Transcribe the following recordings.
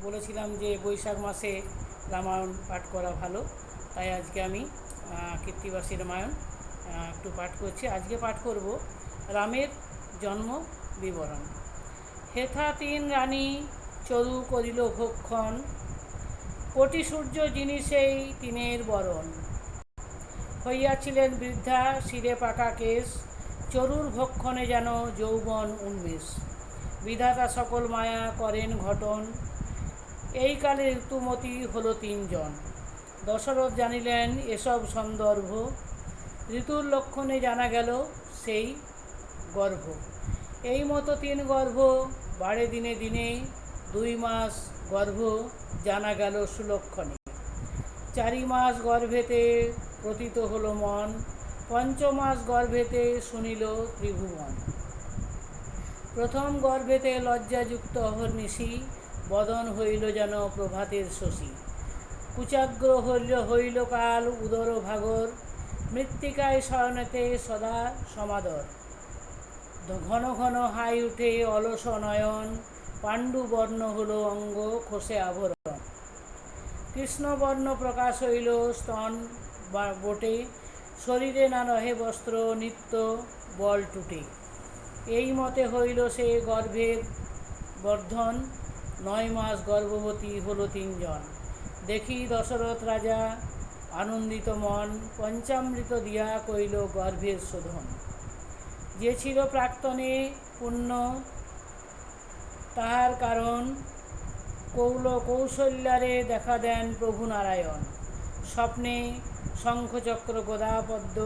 বলেছিলাম যে বৈশাখ মাসে রামায়ণ পাঠ করা ভালো, তাই আজকে আমি কৃত্তিবাসী রামায়ণ একটু পাঠ করছি। আজকে পাঠ করব রামের জন্ম বিবরণ। হেথা তিন রানী চরু করিল ভক্ষণ, কোটি সূর্য যিনি সেই তিনের বরণ। হইয়াছিলেন বৃদ্ধা শিরে পাকা কেশ, চরুর ভক্ষণে যেন যৌবন উন্মেষ। বিধাতা সকল মায়া করেন ঘটন, এই কালে ঋতুমতি হলো তিনজন। দশরথ জানিলেন এসব সন্দর্ভ, ঋতুর লক্ষণে জানা গেল সেই গর্ভ। এই মতো তিন গর্ভ বাড়ে দিনে দিনে, 2 মাস গর্ভ জানা গেল সুলক্ষণে। 4 মাস গর্ভেতে প্রতীত হলো মন, 5 মাস গর্ভেতে শুনিল ত্রিভুবন। প্রথম গর্ভেতে লজ্জাযুক্ত অহর্নিশি, বদন হইল যেন প্রভাতের শশী। কুচাগ্র হইল কাল উদর ভাগর, মৃত্তিকায় শয়নেতে সদা সমাদর। ঘন ঘন হাই উঠে অলস নয়ন, পাণ্ডু বর্ণ হলো অঙ্গ খসে আভরণ। কৃষ্ণবর্ণ প্রকাশ হইল স্তন বটে, শরীরে না রহে বস্ত্র নিত্য বল টুটে। এই মতে হইল সে গর্ভের বর্ধন, 9 মাস গর্ভবতী হলো তিনজন। দেখি দশরথ রাজা আনন্দিত মন, পঞ্চামৃত দিয়া কইল গর্ভের শোধন। যে ছিল প্রাক্তনে পুণ্য তাহার কারণ, কৌশল্যারে দেখা দেন প্রভু নারায়ণ। স্বপ্নে শঙ্খচক্র গদা পদ্ম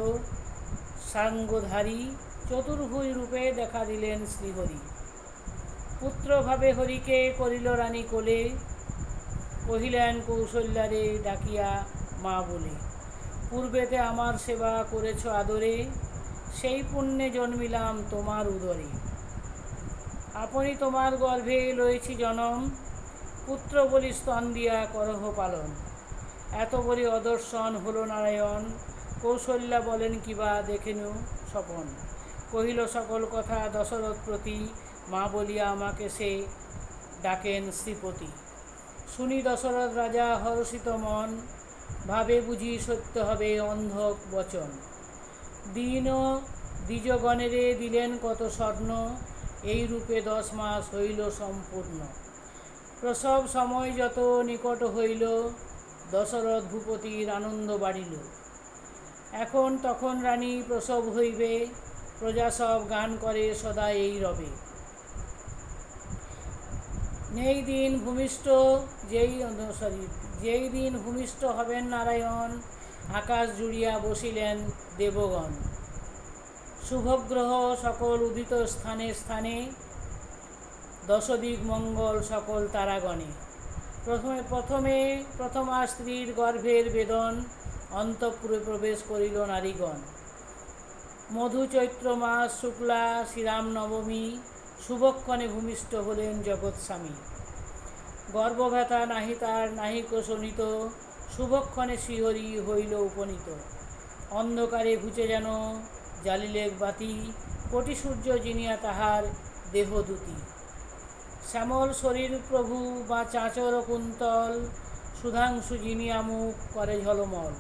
সাঙ্গধারী, চতুর্ভুজ রূপে দেখা দিলেন শ্রীহরি। পুত্রভাবে হরিকে করিল রানী কোলে, কহিলেন কৌশল্যারে ডাকিয়া মা বলে। পূর্বেতে আমার সেবা করেছ আদরে, সেই পুণ্যে জন্মিলাম তোমার উদরে। আপনি তোমার গর্ভে লয়েছি জনম, পুত্র বলি স্তন দিয়া করহ পালন। এত বলি অদর্শন হলো নারায়ণ, কৌশল্যা বলেন কিবা দেখেনু স্বপন। কহিল সকল কথা দশরথ প্রতি, মা বলিয়া আমাকে সে ডাকেন শ্রীপতি। শুনি দশরথ রাজা হর্ষিত মন, ভাবে বুঝি সত্য হবে অন্ধক বচন। দীন দ্বিজগণেরে দিলেন কত স্বর্ণ, এই রূপে 10 মাস হইল সম্পূর্ণ। প্রসব সময় যত নিকট হইল, দশরথ ভূপতির আনন্দ বাড়িল। এখন তখন রানী প্রসব হইবে, প্রজা সব গান করে সদা এই রবে। যেই দিন ভূমিষ্ঠ হবেন নারায়ণ, আকাশ জুড়িয়া বসিলেন দেবগণ। শুভগ্রহ সকল উদিত স্থানে স্থানে, 10 দিক মঙ্গল সকল তারাগণে। প্রথমা স্ত্রীর গর্ভের বেদন, অন্তঃপুরে প্রবেশ করিল নারীগণ। মধু চৈত্র মাস শুক্লা শ্রীরাম নবমী, শুভক্ষণে ভূমিষ্ঠ হলেন জগৎস্বামী। গর্ভব্যথা নাহি তার নাহিক শোনিত, শুভক্ষণে শ্রীহরি হইল উপনীত। অন্ধকারে ঘুচে যেন জ্বালিলেক বাতি, কোটি সূর্য জিনিয়া তাহার দেহদূতি। শ্যামল শরীর প্রভু বা চাঁচর কুন্তল, সুধাংশু জিনিয়া মুখ করে ঝলমল।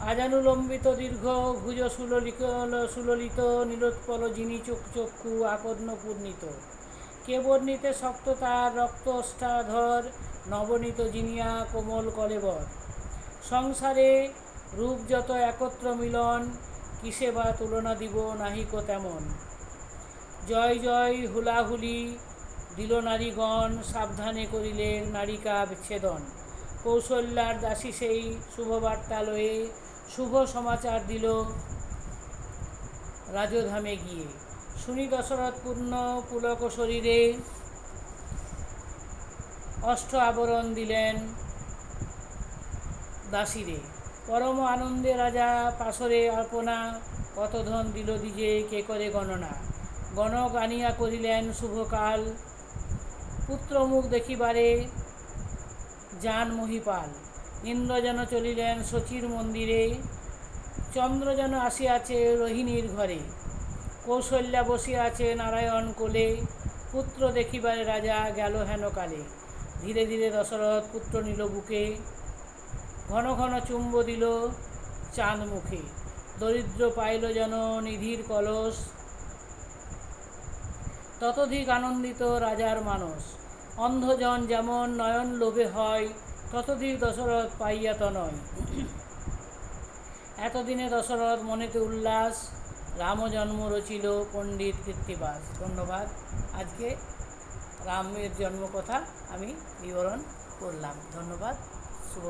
আজানুলম্বিত দীর্ঘ ভুজ সুললিত, নীলোৎপল যিনি চক্ষু আকর্ণ পূর্ণিত। কে বর্ণিতে শক্ত তার রক্তষ্ঠাধর, নবনীত জিনিয়া কোমল কলেবর। সংসারে রূপ যত একত্র মিলন, কিসে বা তুলনা দিব নাহিক তেমন। জয় জয় হুলাহুলি দিল নারীগণ, সাবধানে করিলে নারিকা বিচ্ছেদন। কৌশল্যার দাসী সেই শুভবার্তা লয়ে, শুভ সমাচার দিল রাজধামে গিয়ে। শুনি দশরথ পূর্ণ পুলক শরীরে, অষ্ট আবরণ দিলেন দাসীরে। পরম আনন্দে রাজা পাশরে অর্পণা, কত ধন দিল দিজে কে করে গণনা। গণক আনিয়া করিলেন শুভকাল, পুত্র মুখ দেখিবারে যান মহিপাল। ইন্দ্র যেন চলিলেন শচীর মন্দিরে, চন্দ্র যেন আসিয়াছে রোহিণীর ঘরে। কৌশল্যা বসিয়াছে নারায়ণ কোলে, পুত্র দেখিবারে রাজা গেল হেন কালে। ধীরে ধীরে দশরথ পুত্র নিল বুকে, ঘন ঘন চুম্ব দিল চাঁদ মুখে। দরিদ্র পাইল যেন নিধির কলস, ততধিক আনন্দিত রাজার মানস। অন্ধজন যেমন নয়ন লোভে হয়, ততধিক দশরথ পাইয়া তনয়। এতদিনে দশরথ মনেতে উল্লাস, রামজন্ম রচিল পণ্ডিত কৃত্তিবাস। ধন্যবাদ। আজকে রামের জন্মকথা আমি বিবরণ করলাম। ধন্যবাদ। শুভ